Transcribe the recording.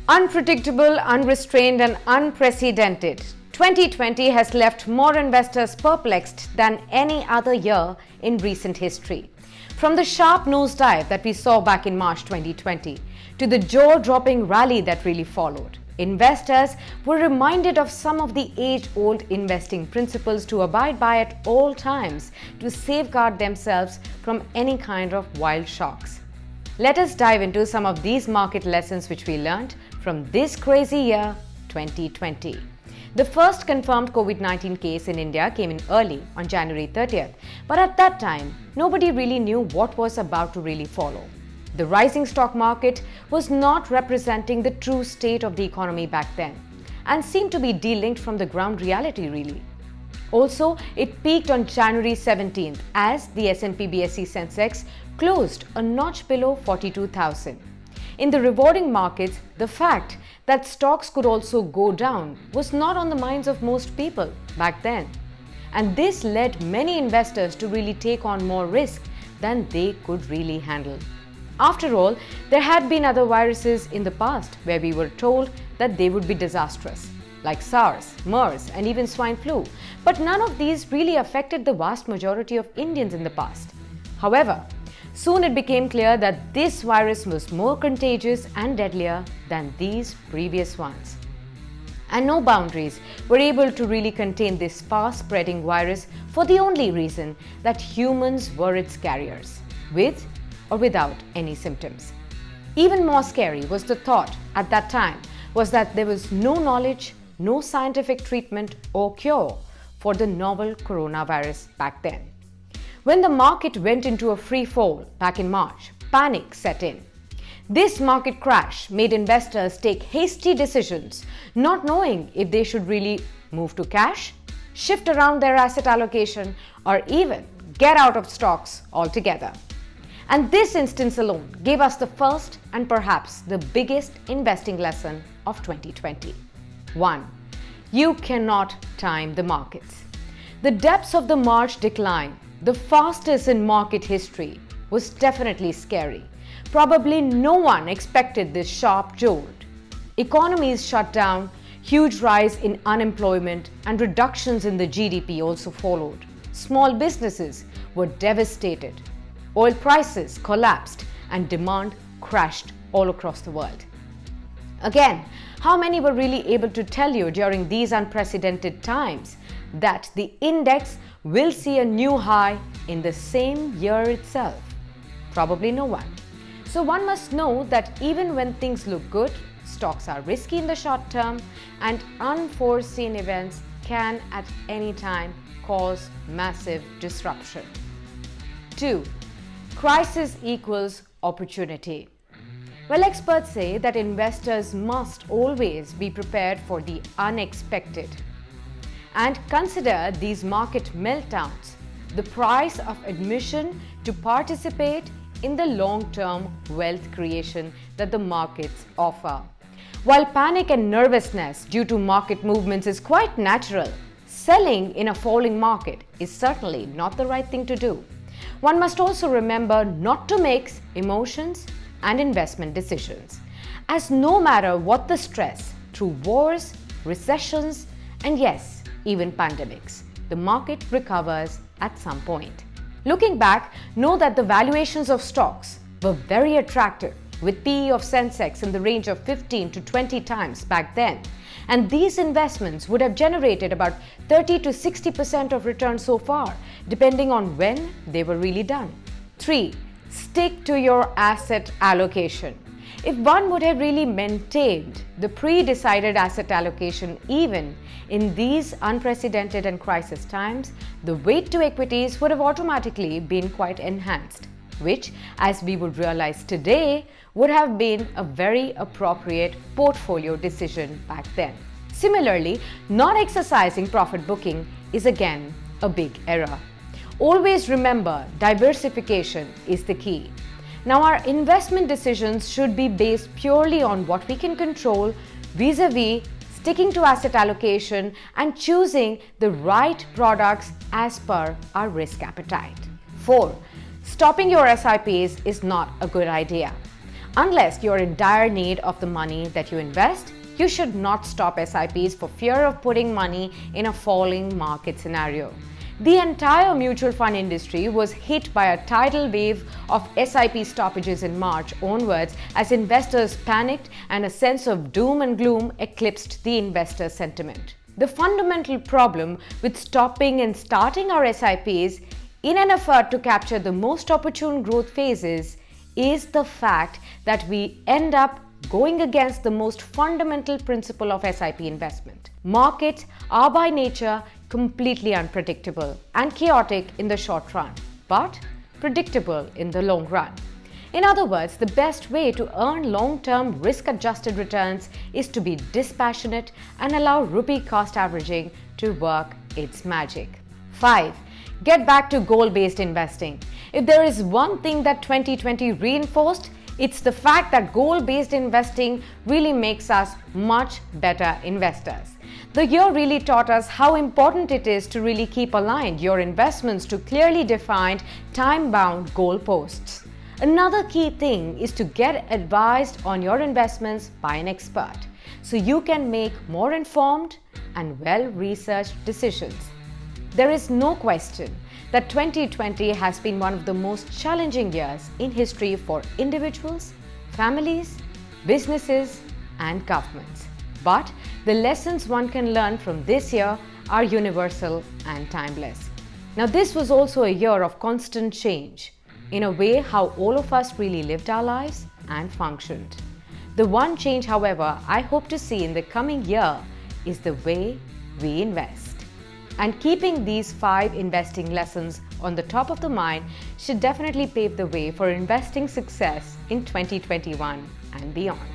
Unpredictable, unrestrained, and unprecedented. 2020 has left more investors perplexed than any other year in recent history. From the sharp nosedive that we saw back in March 2020 to the jaw-dropping rally that really followed, investors were reminded of some of the age-old investing principles to abide by at all times to safeguard themselves from any kind of wild shocks. Let us dive into some of these market lessons which we learned from this crazy year, 2020. The first confirmed COVID-19 case in India came in early on January 30th, but at that time, nobody really knew what was about to really follow. The rising stock market was not representing the true state of the economy back then and seemed to be delinked from the ground reality really. Also, it peaked on January 17th as the S&P BSE Sensex closed a notch below 42,000. In the rewarding markets, the fact that stocks could also go down was not on the minds of most people back then. And this led many investors to really take on more risk than they could really handle. After all, there had been other viruses in the past where we were told that they would be disastrous, like SARS, MERS, and even swine flu. But none of these really affected the vast majority of Indians in the past. However, soon it became clear that this virus was more contagious and deadlier than these previous ones. And no boundaries were able to really contain this fast-spreading virus for the only reason that humans were its carriers, with or without any symptoms. Even more scary was the thought at that time was that there was no knowledge, no scientific treatment or cure for the novel coronavirus back then. When the market went into a free fall back in March, panic set in. This market crash made investors take hasty decisions, not knowing if they should really move to cash, shift around their asset allocation, or even get out of stocks altogether. And this instance alone gave us the first and perhaps the biggest investing lesson of 2020. 1. You cannot time the markets. The depths of the March decline, the fastest in market history, was definitely scary. Probably no one expected this sharp jolt. Economies shut down, huge rise in unemployment and reductions in the GDP also followed. Small businesses were devastated. Oil prices collapsed and demand crashed all across the world. Again, how many were really able to tell you during these unprecedented times that the index will see a new high in the same year itself? Probably no one. So one must know that even when things look good, stocks are risky in the short term and unforeseen events can at any time cause massive disruption. 2. Crisis equals opportunity. Well, experts say that investors must always be prepared for the unexpected and consider these market meltdowns the price of admission to participate in the long-term wealth creation that the markets offer. While panic and nervousness due to market movements is quite natural, selling in a falling market is certainly not the right thing to do. One must also remember not to mix emotions and investment decisions, as no matter what the stress, through wars, recessions, and yes, even pandemics, the market recovers at some point. Looking back, know that the valuations of stocks were very attractive, with PE of Sensex in the range of 15 to 20 times back then. And these investments would have generated about 30 to 60% of return so far, depending on when they were really done. 3. Stick to your asset allocation. If one would have really maintained the pre-decided asset allocation even in these unprecedented and crisis times, the weight to equities would have automatically been quite enhanced, which, as we would realize today, would have been a very appropriate portfolio decision back then. Similarly, not exercising profit booking is again a big error. Always remember, diversification is the key. Now, our investment decisions should be based purely on what we can control vis-a-vis sticking to asset allocation and choosing the right products as per our risk appetite. 4. Stopping your SIPs is not a good idea. Unless you're in dire need of the money that you invest, you should not stop SIPs for fear of putting money in a falling market scenario. The entire mutual fund industry was hit by a tidal wave of SIP stoppages in March onwards as investors panicked and a sense of doom and gloom eclipsed the investor sentiment. The fundamental problem with stopping and starting our SIPs in an effort to capture the most opportune growth phases is the fact that we end up going against the most fundamental principle of SIP investment. Markets are by nature completely unpredictable and chaotic in the short run, but predictable in the long run. In other words, the best way to earn long-term risk-adjusted returns is to be dispassionate and allow rupee cost averaging to work its magic. 5. Get back to goal-based investing. If there is one thing that 2020 reinforced, it's the fact that goal-based investing really makes us much better investors. The year really taught us how important it is to really keep aligned your investments to clearly defined, time-bound goalposts. Another key thing is to get advised on your investments by an expert so you can make more informed and well-researched decisions. There is no question that 2020 has been one of the most challenging years in history for individuals, families, businesses, and governments. But the lessons one can learn from this year are universal and timeless. Now, this was also a year of constant change, in a way how all of us really lived our lives and functioned. The one change, however, I hope to see in the coming year is the way we invest. And keeping these 5 investing lessons on the top of the mind should definitely pave the way for investing success in 2021 and beyond.